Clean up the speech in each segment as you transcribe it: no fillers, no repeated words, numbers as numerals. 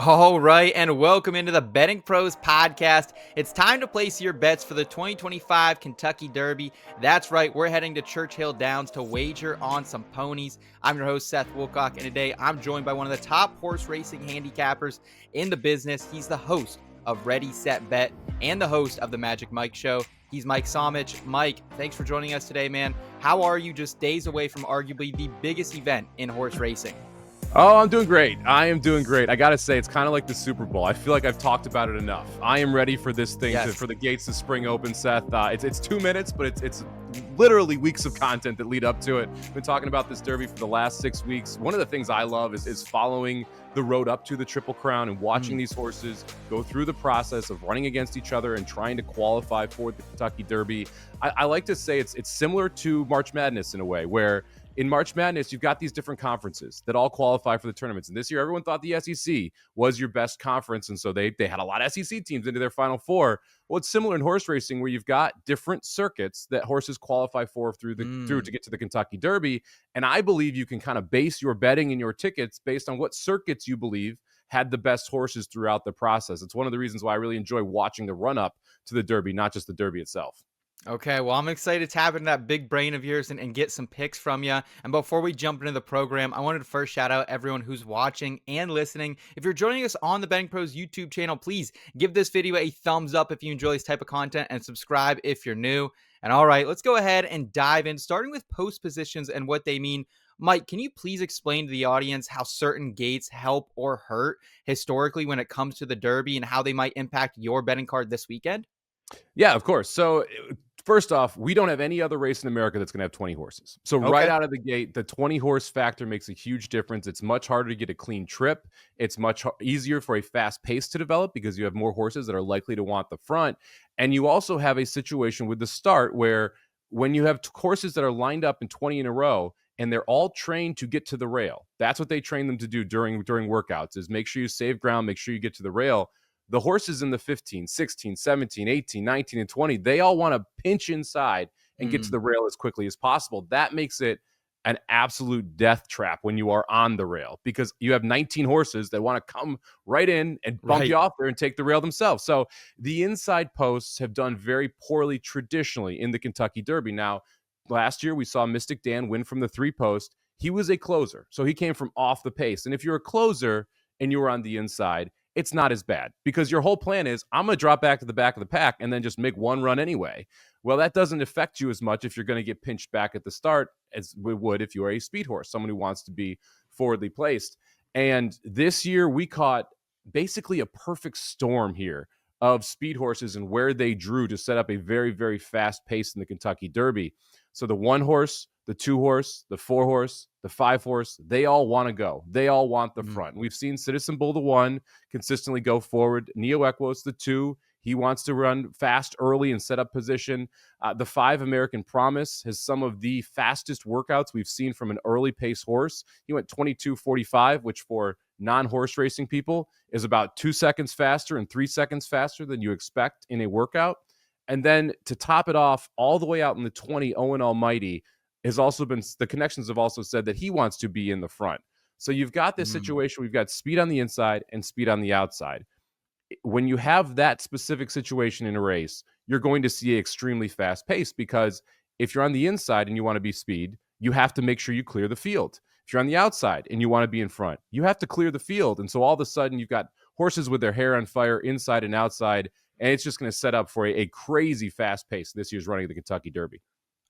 All right, and welcome into the Betting Pros podcast. It's time to place your bets for the 2025 Kentucky Derby. That's right, we're heading to Churchill Downs to wager on some ponies. I'm your host, Seth Woolcock, and today I'm joined by one of the top horse racing handicappers in the business. He's the host of Ready, Set, Bet and the host of the Magic Mike Show. He's Mike Somich. Mike, thanks for joining us today, man. How are you just days away from arguably the biggest event in horse racing? Oh, I'm doing great. I am doing great. I got to say, it's kind of like the Super Bowl. I feel like I've talked about it enough. I am ready for this thing, for the gates to spring open, Seth. It's 2 minutes, but it's literally weeks of content that lead up to it. I've been talking about this Derby for the last 6 weeks. One of the things I love is following the road up to the Triple Crown and watching these horses go through the process of running against each other and trying to qualify for the Kentucky Derby. I like to say it's similar to March Madness in a way, where in March Madness, you've got these different conferences that all qualify for the tournaments. And this year, everyone thought the SEC was your best conference. And so they had a lot of SEC teams into their Final Four. Well, it's similar in horse racing where you've got different circuits that horses qualify for through to get to the Kentucky Derby. And I believe you can kind of base your betting and your tickets based on what circuits you believe had the best horses throughout the process. It's one of the reasons why I really enjoy watching the run up to the Derby, not just the Derby itself. Okay, well, I'm excited to tap into that big brain of yours and get some picks from you. And before we jump into the program, I wanted to first shout out everyone who's watching and listening. If you're joining us on the Betting Pros YouTube channel, please give this video a thumbs up if you enjoy this type of content and subscribe if you're new. And all right, let's go ahead and dive in, starting with post positions and what they mean. Mike, can you please explain to the audience how certain gates help or hurt historically when it comes to the Derby and how they might impact your betting card this weekend? Yeah, of course. So first off, we don't have any other race in America that's going to have 20 horses. So right out of the gate, the 20 horse factor makes a huge difference. It's much harder to get a clean trip. It's much easier for a fast pace to develop because you have more horses that are likely to want the front. And you also have a situation with the start where when you have horses that are lined up in 20 in a row and they're all trained to get to the rail, that's what they train them to do during workouts, is make sure you save ground, make sure you get to the rail. The horses in the 15, 16, 17, 18, 19, and 20, they all want to pinch inside and get to the rail as quickly as possible. That makes it an absolute death trap when you are on the rail because you have 19 horses that want to come right in and bump you off there and take the rail themselves. So the inside posts have done very poorly traditionally in the Kentucky Derby. Now, last year we saw Mystic Dan win from the 3 post. He was a closer, so he came from off the pace. And if you're a closer and you were on the inside, it's not as bad because your whole plan is I'm going to drop back to the back of the pack and then just make one run anyway. Well, that doesn't affect you as much if you're going to get pinched back at the start as it would if you are a speed horse, someone who wants to be forwardly placed. And this year we caught basically a perfect storm here of speed horses and where they drew to set up a very, very fast pace in the Kentucky Derby. So the 1 horse, the 2 horse, the 4 horse, the 5 horse, they all want to go. They all want the front. We've seen Citizen Bull, the 1, consistently go forward. Neo Equos, the 2, he wants to run fast early and set up position. The 5 American Promise has some of the fastest workouts we've seen from an early pace horse. He went 22:45, which for non-horse racing people is about 2 seconds faster and 3 seconds faster than you expect in a workout. And then to top it off, all the way out in the 20, Owen Almighty has also been, the connections have also said that he wants to be in the front. So you've got this situation, we've got speed on the inside and speed on the outside. When you have that specific situation in a race, you're going to see an extremely fast pace because if you're on the inside and you want to be speed, you have to make sure you clear the field. If you're on the outside and you want to be in front, you have to clear the field. And so all of a sudden you've got horses with their hair on fire inside and outside, and it's just going to set up for a crazy fast pace this year's running of the Kentucky Derby.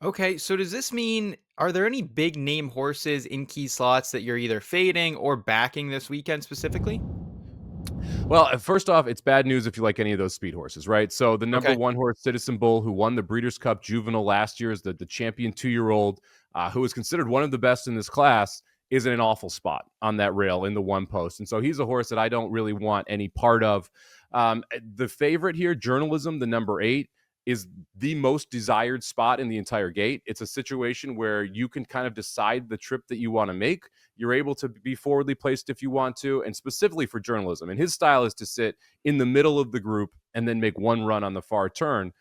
Okay, so does this mean, are there any big name horses in key slots that you're either fading or backing this weekend specifically? Well, first off, it's bad news if you like any of those speed horses, right? So the number 1 horse, Citizen Bull, who won the Breeders' Cup Juvenile last year, is the champion 2-year-old, who is considered one of the best in this class, is in an awful spot on that rail in the 1 post. And so he's a horse that I don't really want any part of. The favorite here, Journalism, the number 8, is the most desired spot in the entire gate. It's a situation where you can kind of decide the trip that you want to make. You're able to be forwardly placed if you want to, and specifically for Journalism. And his style is to sit in the middle of the group and then make one run on the far turn.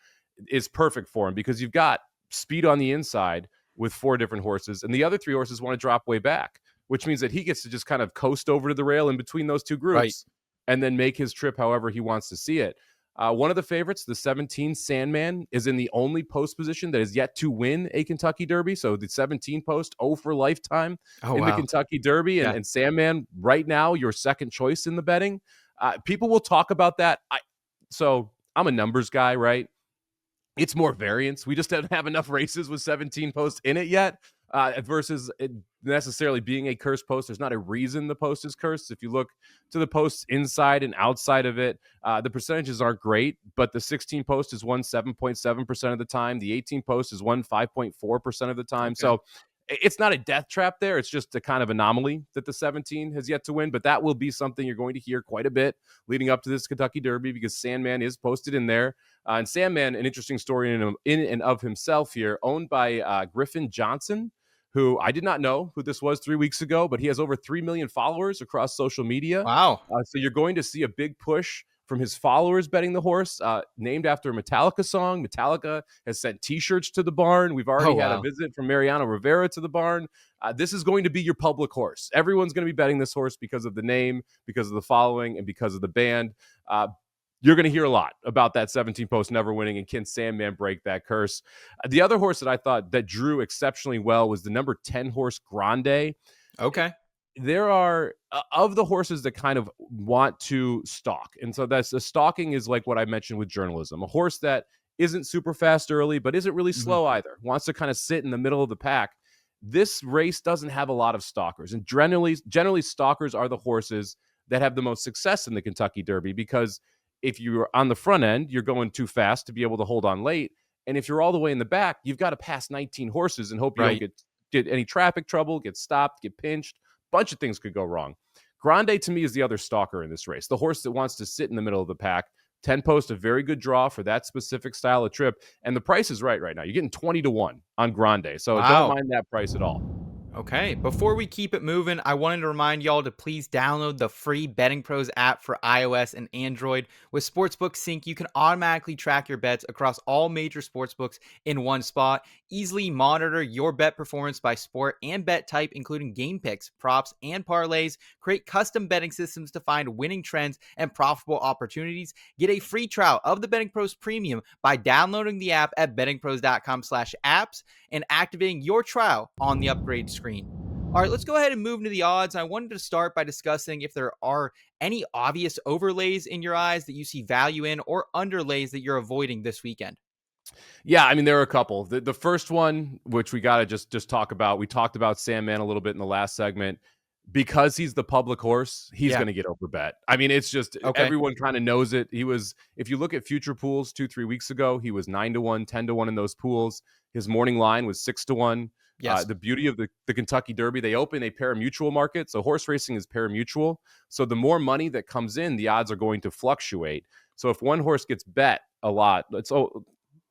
Is perfect for him because you've got speed on the inside with 4 different horses, and the other 3 horses want to drop way back, which means that he gets to just kind of coast over to the rail in between those 2 groups. and then make his trip however he wants to see it. One of the favorites, the 17 Sandman, is in the only post position that is yet to win a Kentucky Derby. So the 17 post, 0 for lifetime Oh, in the wow. Kentucky Derby. Yeah. And Sandman, right now, your second choice in the betting. People will talk about that. So I'm a numbers guy, right? It's more variance. We just don't have enough races with 17 posts in it yet, versus it necessarily being a cursed post. There's not a reason the post is cursed. If you look to the posts inside and outside of it, the percentages aren't great, but the 16 post is won 7.7% of the time. The 18 post is won 5.4% of the time. Okay. So it's not a death trap there. It's just a kind of anomaly that the 17 has yet to win, but that will be something you're going to hear quite a bit leading up to this Kentucky Derby, because Sandman is posted in there. And Sandman, an interesting story in and of himself here, owned by Griffin Johnson, who I did not know who this was 3 weeks ago, but he has over 3 million followers across social media. Wow. So you're going to see a big push from his followers betting the horse, named after a Metallica song. Metallica has sent T-shirts to the barn. We've already had a visit from Mariano Rivera to the barn. This is going to be your public horse. Everyone's going to be betting this horse because of the name, because of the following, and because of the band. You're going to hear a lot about that 17 post never winning, and can Sandman break that curse? The other horse that I thought that drew exceptionally well was the number 10 horse Grande. Okay. There are of the horses that kind of want to stalk. And so that's the stalking is like what I mentioned with journalism. A horse that isn't super fast early, but isn't really slow either, wants to kind of sit in the middle of the pack. This race doesn't have a lot of stalkers. And generally stalkers are the horses that have the most success in the Kentucky Derby, because if you're on the front end, you're going too fast to be able to hold on late. And if you're all the way in the back, you've got to pass 19 horses and hope you don't get any traffic trouble, get stopped, get pinched. Bunch of things could go wrong. Grande, to me, is the other stalker in this race, the horse that wants to sit in the middle of the pack. 10 post, a very good draw for that specific style of trip. And the price is right now. You're getting 20-1 on Grande. So don't mind that price at all. Okay, before we keep it moving, I wanted to remind y'all to please download the free BettingPros app for iOS and Android. With Sportsbook Sync, you can automatically track your bets across all major sportsbooks in one spot. Easily monitor your bet performance by sport and bet type, including game picks, props, and parlays. Create custom betting systems to find winning trends and profitable opportunities. Get a free trial of the BettingPros Premium by downloading the app at bettingpros.com/apps and activating your trial on the upgrade screen. All right, let's go ahead and move into the odds. I wanted to start by discussing if there are any obvious overlays in your eyes that you see value in, or underlays that you're avoiding this weekend. Yeah, I mean, there are a couple. The first one, which we got to just talk about, we talked about Sandman a little bit in the last segment. Because he's the public horse, he's going to get overbet. I mean, it's just everyone kind of knows it. He was, if you look at future pools 2-3 weeks ago, he was 9-1, 10-1 in those pools. His morning line was 6-1. Yes. The beauty of the Kentucky Derby, they open a pari-mutuel market. So horse racing is pari-mutuel. So the more money that comes in, the odds are going to fluctuate. So if one horse gets bet a lot,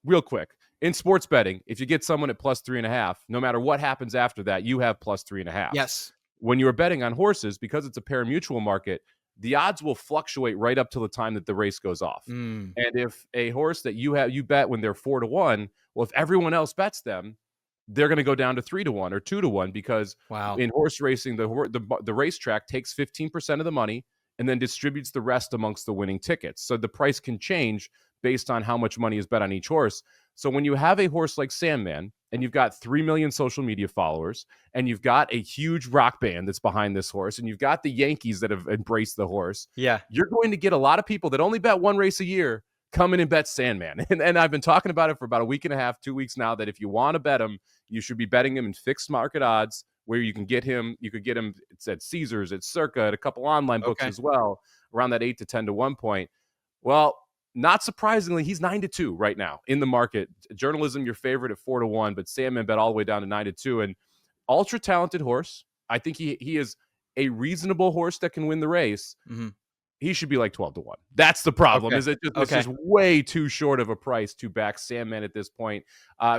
real quick, in sports betting, if you get someone at +3.5, no matter what happens after that, you have +3.5. Yes. When you're betting on horses, because it's a pari-mutuel market, the odds will fluctuate right up till the time that the race goes off. And if a horse that you bet when they're 4-1, well, if everyone else bets them, they're going to go down to 3-1 or 2-1, because in horse racing, the racetrack takes 15% of the money and then distributes the rest amongst the winning tickets. So the price can change based on how much money is bet on each horse. So when you have a horse like Sandman, and you've got 3 million social media followers, and you've got a huge rock band that's behind this horse, and you've got the Yankees that have embraced the horse, you're going to get a lot of people that only bet one race a year come in and bet Sandman. And I've been talking about it for about a week and a half, 2 weeks now, that if you want to bet him, you should be betting him in fixed market odds, where you can get him. You could get him, it's at Caesars, at Circa, at a couple online books as well, around that 8 to 10-1 point. Well, not surprisingly, he's 9-2 right now in the market. Journalism, your favorite, at 4-1, but Sandman bet all the way down to 9-2. And ultra talented horse. I think he is a reasonable horse that can win the race. He should be like 12-1. That's the problem. Is it just it's just way too short of a price to back Sandman at this point.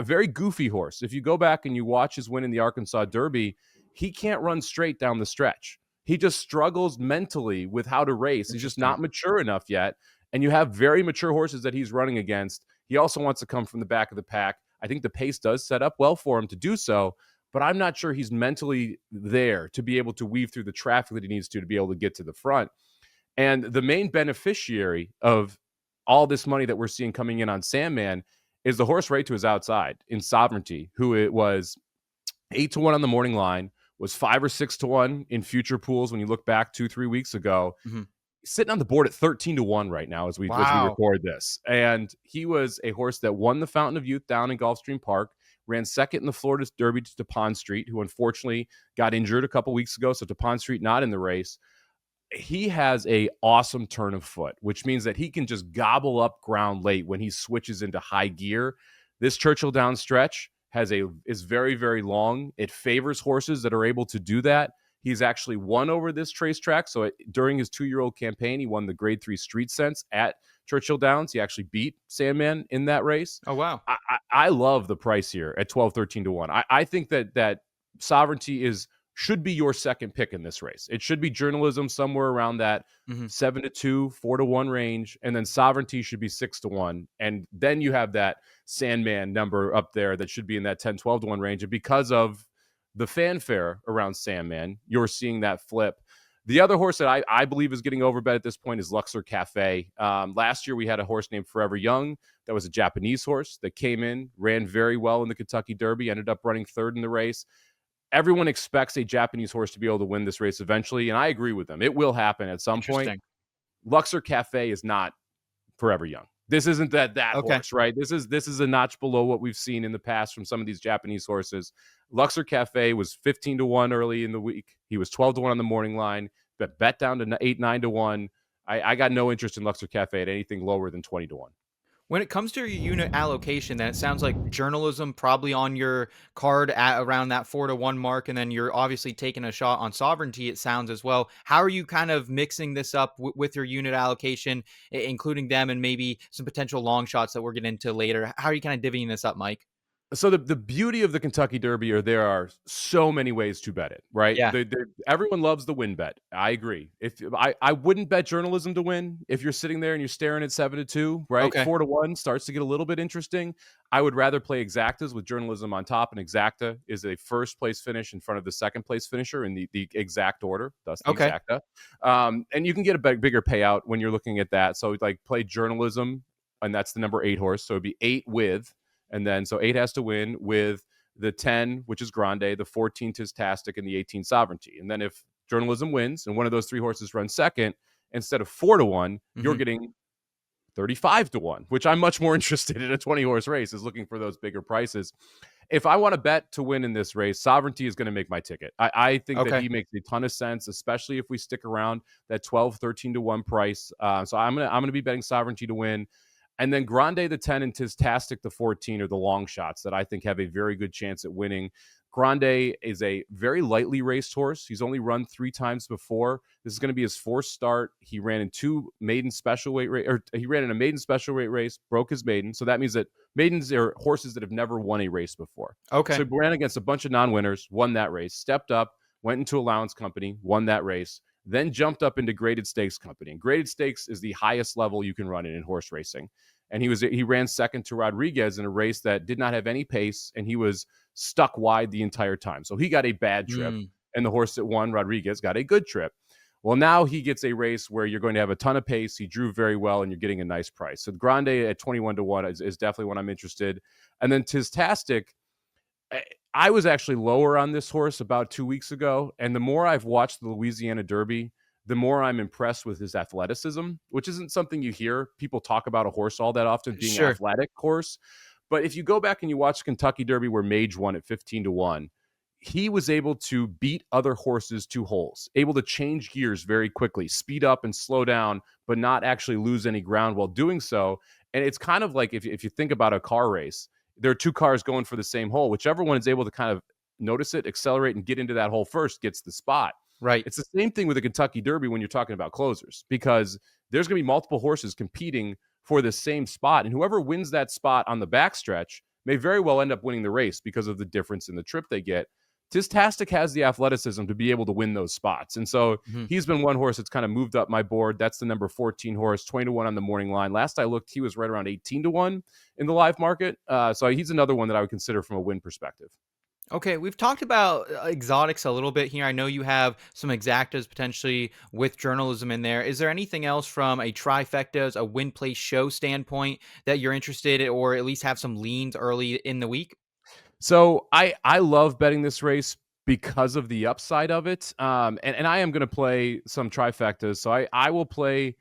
Very goofy horse. If you go back and you watch his win in the Arkansas Derby, he can't run straight down the stretch. He just struggles mentally with how to race. He's just not mature enough yet. And you have very mature horses that he's running against. He also wants to come from the back of the pack. I think the pace does set up well for him to do so, but I'm not sure he's mentally there to be able to weave through the traffic that he needs to be able to get to the front. And the main beneficiary of all this money that we're seeing coming in on Sandman is the horse right to his outside in Sovereignty, who it was 8-1 on the morning line, was 5 or 6-1 in future pools when you look back 2-3 weeks ago. Mm-hmm. Sitting on the board at 13-1 right now as we Wow. record this. And he was a horse that won the Fountain of Youth down in Gulfstream Park, ran second in the Florida Derby to Tapon Street, who unfortunately got injured a couple weeks ago. So Tapon Street not in the race. He has a awesome turn of foot, which means that he can just gobble up ground late when he switches into high gear. This Churchill Downs stretch is very, very long. It favors horses that are able to do that. He's actually won over this track. So during his 2-year-old campaign, he won the Grade 3 Street Sense at Churchill Downs. He actually beat Sandman in that race. Oh, wow. I love the price here at 12, 13-1. I think that Sovereignty should be your second pick in this race. It should be Journalism somewhere around that 7-2, 4-1 range, and then Sovereignty should be 6-1. And then you have that Sandman number up there that should be in that 10, 12-1 range. And because of the fanfare around Sandman, you're seeing that flip. The other horse that I believe is getting overbet at this point is Luxor Cafe. Last year, we had a horse named Forever Young that was a Japanese horse that came in, ran very well in the Kentucky Derby, ended up running third in the race. Everyone expects a Japanese horse to be able to win this race eventually, and I agree with them. It will happen at some point. Luxor Cafe is not Forever Young. This isn't that horse, right? This is a notch below what we've seen in the past from some of these Japanese horses. Luxor Cafe was 15-1 early in the week. He was 12-1 on the morning line, but bet down to 8-9-1. I got no interest in Luxor Cafe at anything lower than 20-1. When it comes to your unit allocation, then it sounds like Journalism probably on your card at around that 4-1 mark, and then you're obviously taking a shot on Sovereignty, it sounds as well. How are you kind of mixing this up with your unit allocation, including them and maybe some potential long shots that we're getting into later? How are you kind of divvying this up, Mike? So the beauty of the Kentucky Derby there are so many ways to bet it, right? Yeah. Everyone loves the win bet. I agree. If I wouldn't bet Journalism to win if you're sitting there and you're staring at 7-2, right? Okay. 4-1 starts to get a little bit interesting. I would rather play exactas with Journalism on top, and exacta is a first place finish in front of the second place finisher in the exact order. Thus the exacta. And you can get a bigger payout when you're looking at that. So like play Journalism, and that's the number 8 horse. So it'd be 8 with. And then, so 8 has to win with the 10, which is Grande, the 14 Tistastic, and the 18 Sovereignty. And then if Journalism wins and one of those 3 horses runs second, instead of 4-1, you're getting 35-1, which I'm much more interested in a 20-horse race, is looking for those bigger prices. If I want to bet to win in this race, Sovereignty is going to make my ticket. I think that he makes a ton of sense, especially if we stick around that 12, 13-1 price. So I'm going to be betting Sovereignty to win. And then Grande, the 10, and Tistastic, the 14, are the long shots that I think have a very good chance at winning. Grande is a very lightly raced horse. He's only run 3 times before. This is going to be his 4th start. He ran in 2 maiden special weight race, or he ran in a maiden special weight race, broke his maiden. So that means that maidens are horses that have never won a race before. Okay. So he ran against a bunch of non-winners, won that race, stepped up, went into allowance company, won that race, then jumped up into graded stakes company. And graded stakes is the highest level you can run in horse racing. And he ran second to Rodriguez in a race that did not have any pace, and he was stuck wide the entire time. So he got a bad trip, and the horse that won, Rodriguez, got a good trip. Well, now he gets a race where you're going to have a ton of pace. He drew very well, and you're getting a nice price. So Grande at 21-1 is definitely one I'm interested. And then Tistastic, I was actually lower on this horse about 2 weeks ago, and the more I've watched the Louisiana Derby, the more I'm impressed with his athleticism, which isn't something you hear people talk about a horse all that often, being an athletic horse. But if you go back and you watch Kentucky Derby where Mage won at 15-1, he was able to beat other horses 2 holes, able to change gears very quickly, speed up and slow down, but not actually lose any ground while doing so. And it's kind of like if you think about a car race, there are 2 cars going for the same hole. Whichever one is able to kind of notice it, accelerate, and get into that hole first gets the spot. Right. It's the same thing with the Kentucky Derby when you're talking about closers, because there's going to be multiple horses competing for the same spot. And whoever wins that spot on the backstretch may very well end up winning the race because of the difference in the trip they get. Tistastic has the athleticism to be able to win those spots. And so he's been one horse that's kind of moved up my board. That's the number 14 horse, 20-1 on the morning line. Last I looked, he was right around 18-1 in the live market. So he's another one that I would consider from a win perspective. Okay, we've talked about exotics a little bit here. I know you have some exactas potentially with journalism in there. Is there anything else from a trifectas, a win place show standpoint that you're interested in, or at least have some leans early in the week? So I love betting this race because of the upside of it. And I am going to play some trifectas. So I will play.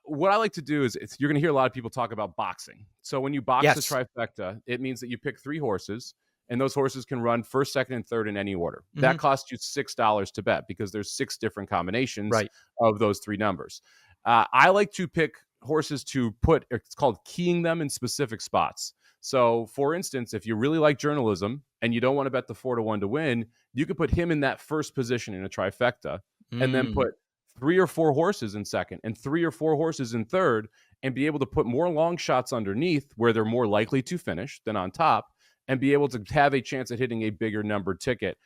What I like to do is you're going to hear a lot of people talk about boxing. So when you box the Yes. trifecta, it means that you pick three horses, and those horses can run first, second, and third in any order. Hmm. That costs you $6 to bet because there's six different combinations Right. of those three numbers. I like to pick horses to put. It's called keying them in specific spots. So, for instance, if you really like journalism and you don't want to bet the 4-1 to win, you could put him in that first position in a trifecta, and then Mm. put three or four horses in second and three or four horses in third, and be able to put more long shots underneath where they're more likely to finish than on top, and be able to have a chance at hitting a bigger number ticket.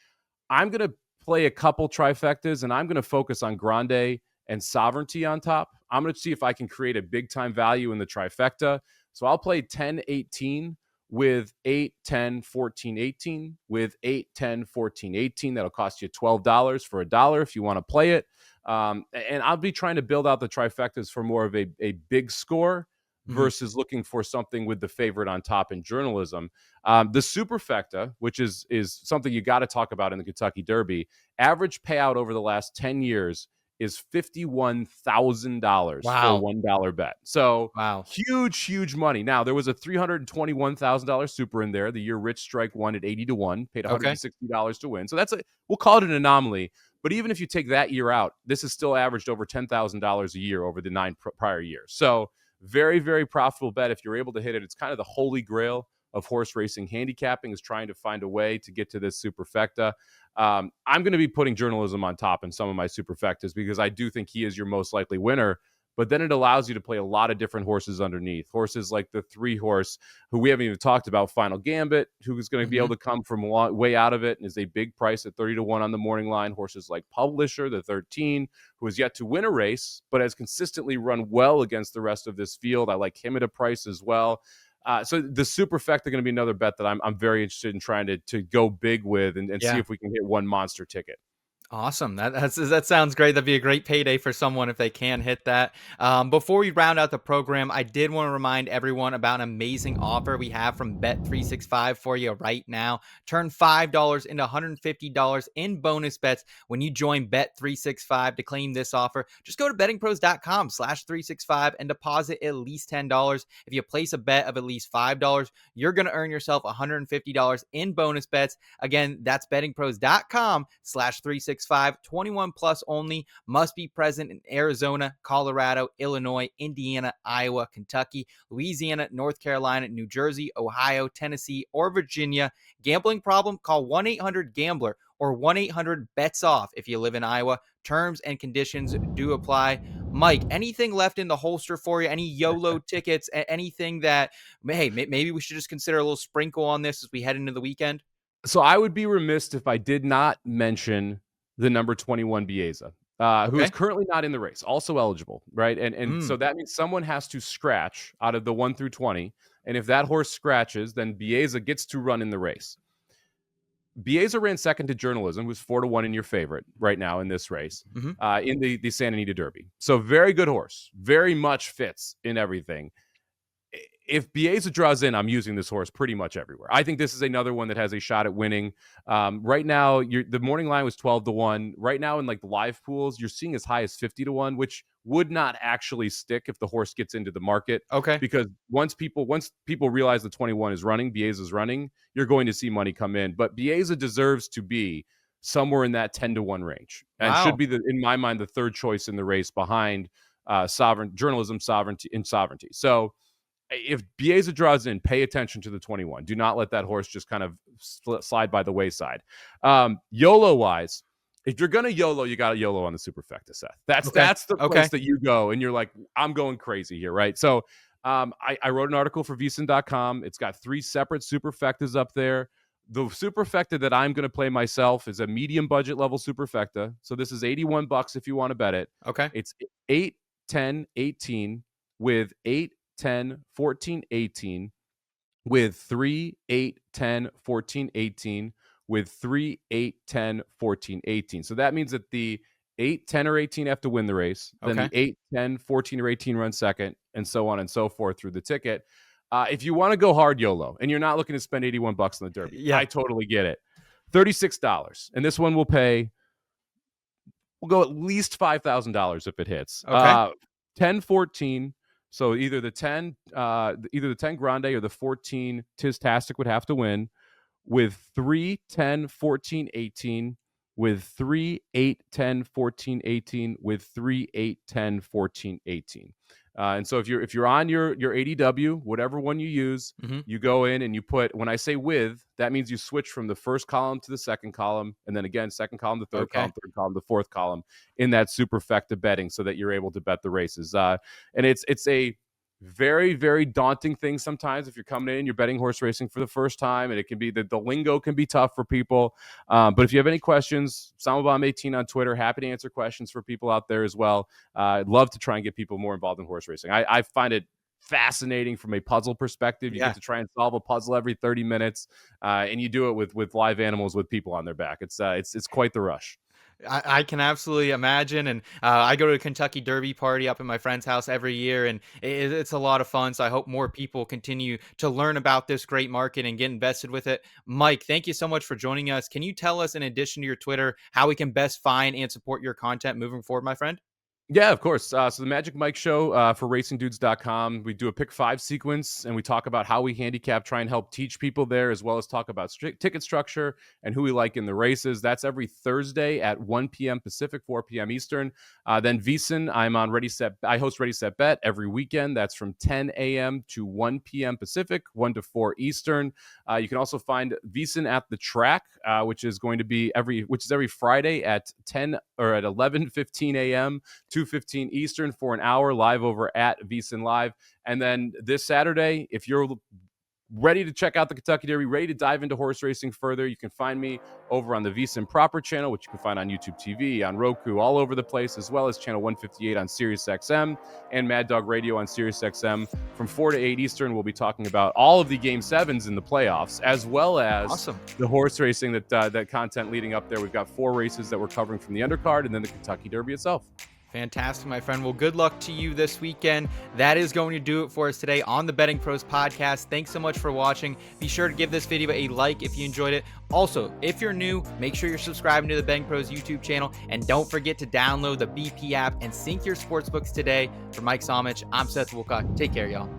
I'm going to play a couple trifectas, and I'm going to focus on Grande and Sovereignty on top. I'm going to see if I can create a big time value in the trifecta. So I'll play 10-18 with 8-10-14-18 with 8-10-14-18. That'll cost you $12 for $1 if you want to play it. And I'll be trying to build out the trifectas for more of a big score Hmm. versus looking for something with the favorite on top in journalism. The superfecta, which is something you got to talk about in the Kentucky Derby, average payout over the last 10 years is $51,000 for a Wow. $1 bet. So Wow. huge money. Now there was a $321,000 super in there the year Rich Strike won at 80-1, paid Okay. $160 to win. So we'll call it an anomaly. But even if you take that year out, this has still averaged over $10,000 a year over the nine prior years. So very profitable bet if you're able to hit it. It's kind of the holy grail of horse racing handicapping, is trying to find a way to get to this superfecta. I'm going to be putting journalism on top in some of my superfectas because I do think he is your most likely winner. But then it allows you to play a lot of different horses underneath. Horses like the 3-horse, who we haven't even talked about, Final Gambit, who is going to be able Hmm. to come from way out of it and is a big price at 30-1 on the morning line. Horses like Publisher, the 13, who has yet to win a race, but has consistently run well against the rest of this field. I like him at a price as well. So the superfecta going to be another bet that I'm very interested in trying to go big with and see Yeah. if we can hit one monster ticket. Awesome. That sounds great. That'd be a great payday for someone if they can hit that. Before we round out the program, I did want to remind everyone about an amazing offer we have from Bet365 for you right now. Turn $5 into $150 in bonus bets when you join Bet365 to claim this offer. Just go to bettingpros.com/365 and deposit at least $10. If you place a bet of at least $5, you're going to earn yourself $150 in bonus bets. Again, that's bettingpros.com/365. 21 plus only, must be present in Arizona, Colorado, Illinois, Indiana, Iowa, Kentucky, Louisiana, North Carolina, New Jersey, Ohio, Tennessee, or Virginia. Gambling problem? Call 1-800-GAMBLER or 1-800-BETS-OFF if you live in Iowa. Terms and conditions do apply. Mike, anything left in the holster for you? Any YOLO tickets? Anything that, hey, maybe we should just consider a little sprinkle on this as we head into the weekend? So I would be remiss if I did not mention the number 21 Baeza, who is Okay. currently not in the race, also eligible, right? And so Mm. that means someone has to scratch out of the 1 through 20. And if that horse scratches, then Baeza gets to run in the race. Baeza ran second to Journalism, who's 4-1 in your favorite right now in this race, Hmm. in the Santa Anita Derby. So very good horse, very much fits in everything. If Baeza draws in, I'm using this horse pretty much everywhere. I think this is another one that has a shot at winning. Right now, the morning line was 12-1. Right now, in like the live pools, you're seeing as high as 50-1, which would not actually stick if the horse gets into the market. Okay. Because once people realize the 21 is running, Bieza's running, you're going to see money come in. But Baeza deserves to be somewhere in that 10-1 range, and should Wow. be in my mind, the third choice in the race behind Journalism, Sovereignty. So if Baeza draws in, pay attention to the 21. Do not let that horse just kind of slide by the wayside. YOLO wise, if you're gonna YOLO, you got to YOLO on the superfecta, Seth. Okay. That's the Okay. place that you go, and you're like, I'm going crazy here, right? So, I wrote an article for VSiN.com. It's got 3 separate superfectas up there. The superfecta that I'm going to play myself is a medium budget level superfecta. So this is $81 if you want to bet it. Okay. It's 8, 10, 18 with 8, 10, 14, 18 with 3, 8, 10, 14, 18 with 3, 8, 10, 14, 18. So that means that the 8, 10, or 18 have to win the race. Then Okay. the 8, 10, 14, or 18 run second, and so on and so forth through the ticket. If you want to go hard YOLO and you're not looking to spend $81 on the Derby, Yeah. I totally get it. $36. And this one will pay, we'll go at least $5,000 if it hits. Okay. 10, 14. So either the 10 Grande or the 14 Tistastic would have to win, with 3, 10, 14, 18, with 3, 8, 10, 14, 18, with 3, 8, 10, 14, 18. And so if you're on your ADW, whatever one you use, Mm-hmm. you go in and you put, when I say with, that means you switch from the first column to the second column, and then again, second column to third column, third column to fourth column in that superfecta betting, so that you're able to bet the races. And it's a very, very daunting thing sometimes if you're coming in, you're betting horse racing for the first time, and it can be the lingo can be tough for people. But if you have any questions, Samabam18 on Twitter, happy to answer questions for people out there as well. I'd love to try and get people more involved in horse racing. I find it fascinating from a puzzle perspective. You get to try and solve a puzzle every 30 minutes, and you do it with live animals with people on their back. It's quite the rush. I can absolutely imagine. And I go to a Kentucky Derby party up in my friend's house every year, and it's a lot of fun. So I hope more people continue to learn about this great market and get invested with it. Mike, thank you so much for joining us. Can you tell us, in addition to your Twitter, how we can best find and support your content moving forward, my friend? Yeah, of course. So the Magic Mike Show for racingdudes.com, we do a pick 5 sequence, and we talk about how we handicap, try and help teach people there, as well as talk about ticket structure and who we like in the races. That's every Thursday at 1 p.m. Pacific, 4 p.m. Eastern. Then VSiN, I'm on I host Ready, Set, Bet every weekend. That's from 10 a.m. to 1 p.m. Pacific, 1 to 4 Eastern. You can also find VSiN at the Track, which is going to be every Friday at 10 or at 11:15 a.m. 2:15 Eastern for an hour live over at VSiN Live. And then this Saturday, if you're ready to check out the Kentucky Derby, ready to dive into horse racing further, you can find me over on the VSiN Proper channel, which you can find on YouTube TV, on Roku, all over the place, as well as channel 158 on SiriusXM and Mad Dog Radio on SiriusXM. From 4 to 8 Eastern, we'll be talking about all of the Game 7s in the playoffs, as well as the horse racing that content leading up there. We've got 4 races that we're covering from the undercard, and then the Kentucky Derby itself. Fantastic, my friend. Well, good luck to you this weekend. That is going to do it for us today on the Betting Pros podcast. Thanks so much for watching. Be sure to give this video a like if you enjoyed it. Also, if you're new, make sure you're subscribing to the Betting Pros YouTube channel, and don't forget to download the BP app and sync your sportsbooks today. For Mike Somich, I'm Seth Woolcock. Take care, y'all.